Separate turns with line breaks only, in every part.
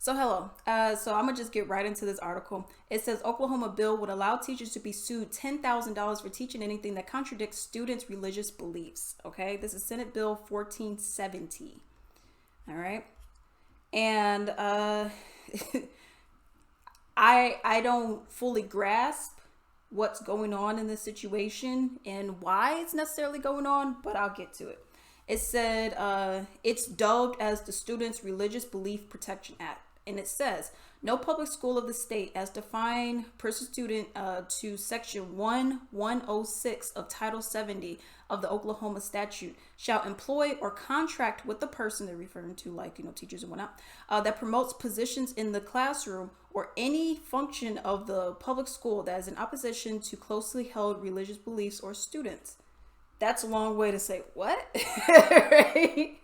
So hello. So I'm gonna just get right into this article. It says Oklahoma bill would allow teachers to be sued $10,000 for teaching anything that contradicts students' religious beliefs. Okay, this is Senate Bill 1470. All right, and I don't fully grasp what's going on in this situation and why it's necessarily going on, but I'll get to it. It said it's dubbed as the Students' Religious Belief Protection Act. And it says, no public school of the state as defined per student to section 1106 of Title 70 of the Oklahoma statute shall employ or contract with the person they're referring to, like, teachers and whatnot, that promotes positions in the classroom or any function of the public school that is in opposition to closely held religious beliefs or students. That's a long way to say what? Right?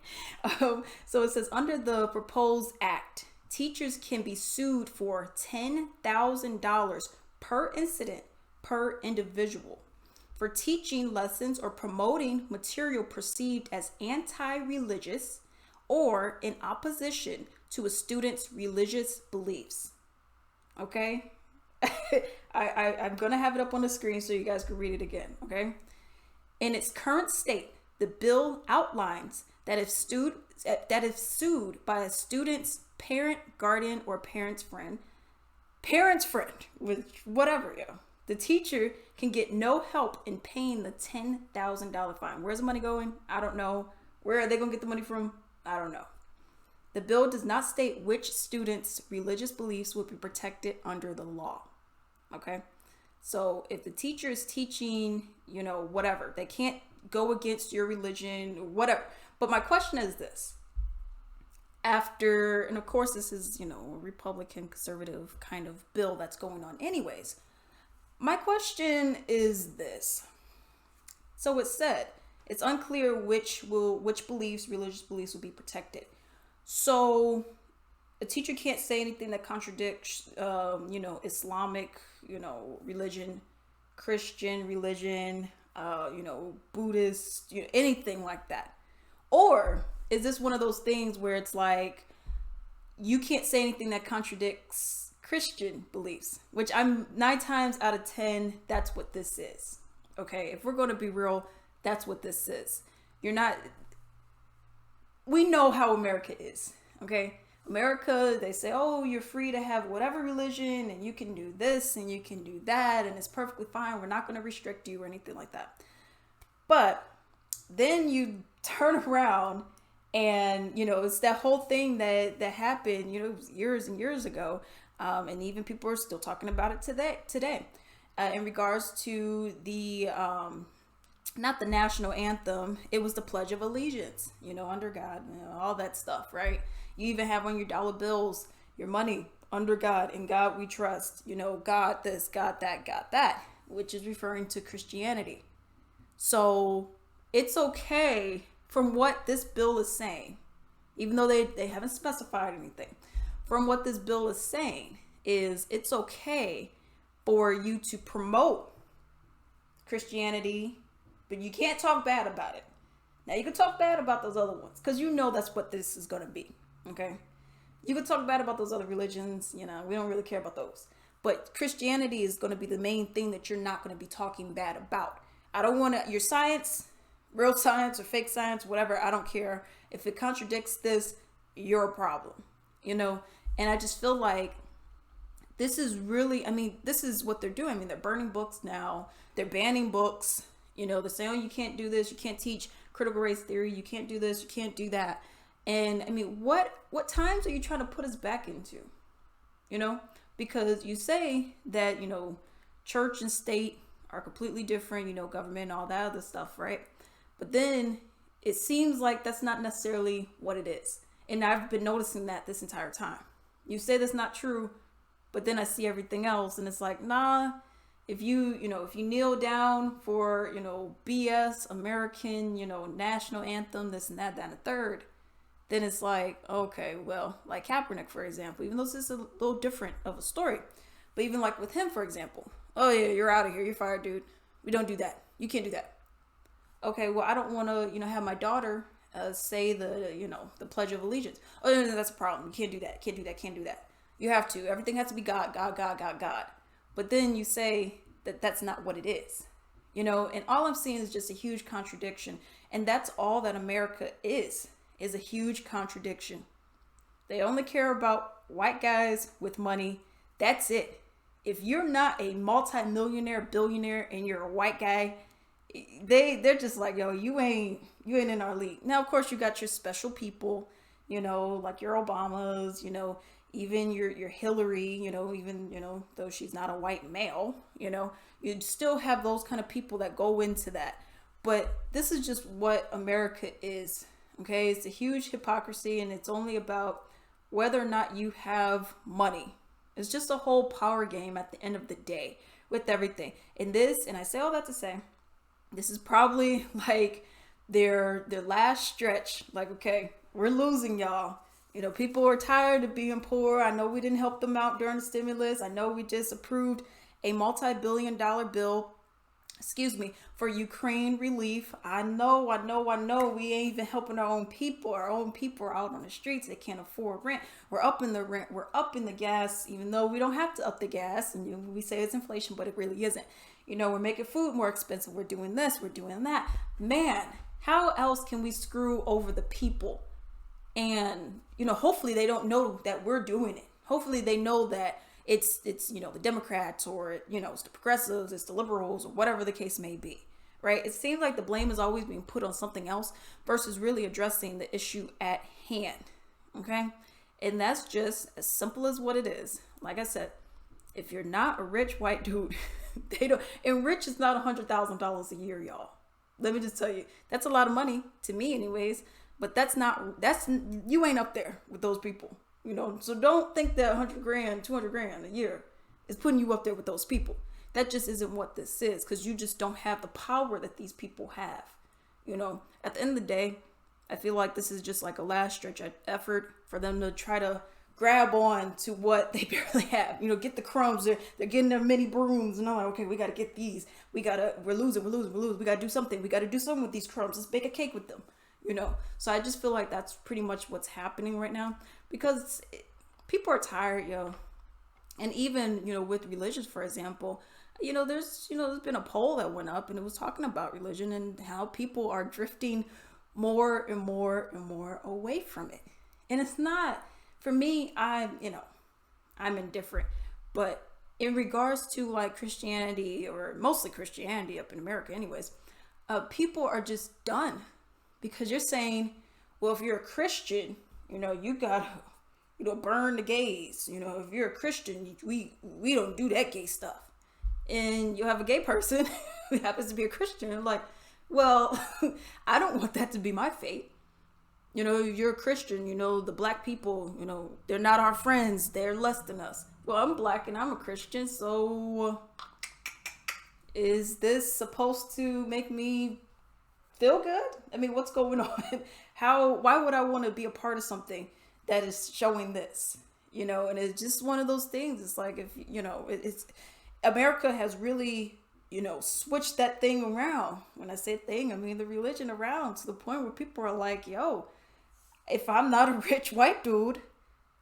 So it says under the proposed act, teachers can be sued for $10,000 per incident per individual for teaching lessons or promoting material perceived as anti-religious or in opposition to a student's religious beliefs. Okay? I'm going to have it up on the screen so you guys can read it again. Okay? In its current state, the bill outlines that if sued by a student's parent, guardian, or parent's friend, with whatever, the teacher can get no help in paying the $10,000 fine. Where's the money going? I don't know. Where are they going to get the money from? I don't know. The bill does not state which student's religious beliefs will be protected under the law. Okay? So if the teacher is teaching, whatever, they can't go against your religion, whatever. But my question is this. And of course this is, a Republican conservative kind of bill that's going on anyways. My question is this. So it said, it's unclear which religious beliefs will be protected. So a teacher can't say anything that contradicts, Islamic, religion, Christian religion, Buddhist, anything like that. Or is this one of those things where it's like, you can't say anything that contradicts Christian beliefs, which I'm 9 times out of 10, that's what this is. Okay. If we're going to be real, that's what this is. We know how America is. Okay. America, they say, oh, you're free to have whatever religion and you can do this and you can do that and it's perfectly fine. We're not going to restrict you or anything like that. But then you turn around and, it's that whole thing that happened, years and years ago. And even people are still talking about it today. In regards to the, not the national anthem, it was the Pledge of Allegiance, under God, all that stuff, right? You even have on your dollar bills, your money, under God, in God we trust, God this, God that, which is referring to Christianity. So it's okay from what this bill is saying, even though they haven't specified anything, from what this bill is saying is it's okay for you to promote Christianity, but you can't talk bad about it. Now you can talk bad about those other ones because that's what this is going to be. Okay. You can talk bad about those other religions. We don't really care about those, but Christianity is going to be the main thing that you're not going to be talking bad about. I don't want your science, real science or fake science, whatever. I don't care. If it contradicts this, you're a problem, and I just feel like this is really, this is what they're doing. They're burning books now. They're banning books. They're saying, oh, you can't do this. You can't teach critical race theory. You can't do this. You can't do that. And what times are you trying to put us back into? Because you say that, church and state are completely different, government and all that other stuff, right? But then it seems like that's not necessarily what it is. And I've been noticing that this entire time. You say that's not true, but then I see everything else and it's like, nah, if you kneel down for, BS, American, national anthem, this and that, and a third, then it's like, okay, well, like Kaepernick, for example, even though this is a little different of a story, but even like with him, for example, oh yeah, you're out of here. You're fired, dude. We don't do that. You can't do that. Okay, well, I don't want to, have my daughter say the Pledge of Allegiance. Oh, no, that's a problem. You can't do that. Can't do that. Can't do that. You have to. Everything has to be God, God, God, God, God. But then you say that that's not what it is. And all I'm seeing is just a huge contradiction. And that's all that America is a huge contradiction. They only care about white guys with money. That's it. If you're not a multi-millionaire, billionaire, and you're a white guy, they're just like, yo, you ain't in our league. Now, of course, you got your special people, like your Obamas, even your Hillary, even, though she's not a white male, you'd still have those kind of people that go into that. But this is just what America is. Okay, it's a huge hypocrisy, and it's only about whether or not you have money. It's just a whole power game at the end of the day with everything. And I say all that to say, this is probably like their last stretch. Like, okay, we're losing, y'all. People are tired of being poor. I know we didn't help them out during the stimulus. I know we just approved a multi-billion-dollar bill, for Ukraine relief. I know. We ain't even helping our own people. Our own people are out on the streets. They can't afford rent. We're upping the rent. We're upping the gas, even though we don't have to up the gas. And we say it's inflation, but it really isn't. We're making food more expensive. We're doing this. We're doing that. Man, how else can we screw over the people? And, hopefully they don't know that we're doing it. Hopefully they know that it's the Democrats, or it's the progressives, it's the liberals, or whatever the case may be, right? It seems like the blame is always being put on something else versus really addressing the issue at hand. Okay, and that's just as simple as what it is. Like I said, if you're not a rich white dude, and rich is not $100,000 a year, y'all. Let me just tell you, that's a lot of money to me, anyways. But you ain't up there with those people. So don't think that 100 grand, 200 grand a year is putting you up there with those people. That just isn't what this is, because you just don't have the power that these people have. At the end of the day, I feel like this is just like a last stretch effort for them to try to grab on to what they barely have. Get the crumbs. They're getting their mini brooms, and I'm like, okay, we got to get these. We're losing. We got to do something. We got to do something with these crumbs. Let's bake a cake with them. So I just feel like that's pretty much what's happening right now, because people are tired, yo. And even, with religions, for example, there's been a poll that went up, and it was talking about religion and how people are drifting more and more and more away from it. And it's not, for me, I'm indifferent, but in regards to like Christianity, or mostly Christianity up in America anyways, people are just done. Because you're saying, well, if you're a Christian, you gotta, burn the gays. If you're a Christian, we don't do that gay stuff. And you have a gay person who happens to be a Christian. I'm like, well, I don't want that to be my fate. If you're a Christian, the black people, they're not our friends. They're less than us. Well, I'm black and I'm a Christian. So is this supposed to make me feel good? I mean, what's going on? Why would I want to be a part of something that is showing this? And it's just one of those things. It's like, if it's America has really switched that thing around. When I say thing, I mean the religion around, to the point where people are like, yo, if I'm not a rich white dude,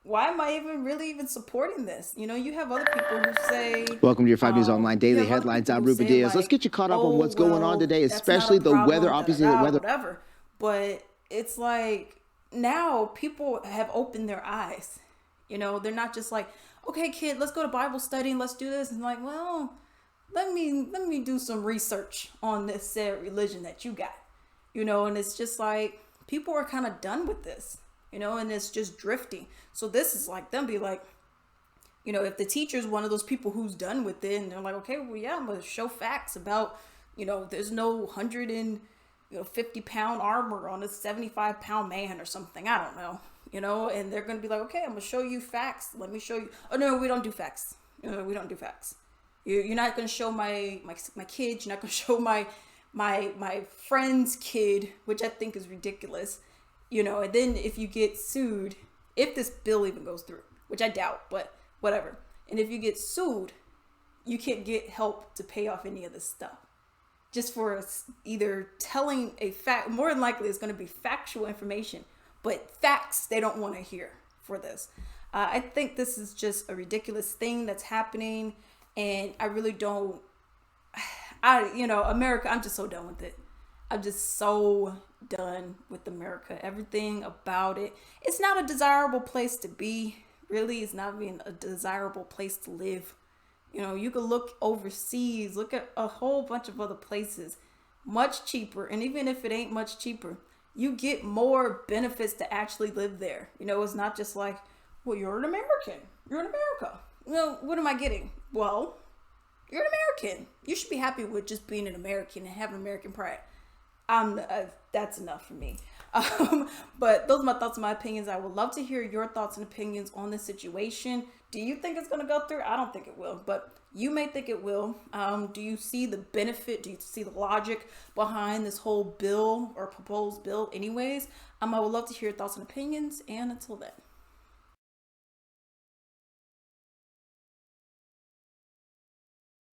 why am I even supporting this? You have other people who say...
Welcome to your 5 News Online Daily Headlines. I'm Ruben Diaz.
Like,
let's get you caught up on what's going on today, especially the weather, opposite weather.
Whatever. But it's like, now people have opened their eyes. They're not just like, okay, kid, let's go to Bible study and let's do this. And like, well, let me do some research on this said religion that you got. And it's just like, people are kind of done with this. And it's just drifting. So this is like them be like, if the teacher's one of those people who's done with it, and they're like, okay, well, yeah, I'm going to show facts about, there's no 150-pound armor on a 75-pound man or something. I don't know, and they're going to be like, okay, I'm going to show you facts. Let me show you. Oh, no, we don't do facts. We don't do facts. You're not going to show my kids. You're not going to show my friend's kid, which I think is ridiculous. And then if you get sued, if this bill even goes through, which I doubt, but whatever. And if you get sued, you can't get help to pay off any of this stuff. just for us either telling a fact. More than likely, it's going to be factual information, but facts they don't want to hear for this. I think this is just a ridiculous thing that's happening, and I really don't. America, I'm just so done with it. I'm just so done with America. Everything about it. It's not a desirable place to be. Really, it's not being a desirable place to live. You could look overseas, look at a whole bunch of other places, much cheaper. And even if it ain't much cheaper, you get more benefits to actually live there. It's not just like, well, you're an American. You're in America. Well, what am I getting? Well, you're an American. You should be happy with just being an American and having American pride. That's enough for me. But those are my thoughts and my opinions. I would love to hear your thoughts and opinions on this situation. Do you think it's going to go through? I don't think it will, but you may think it will. Do you see the benefit? Do you see the logic behind this whole bill or proposed bill anyways? I would love to hear your thoughts and opinions, and until then.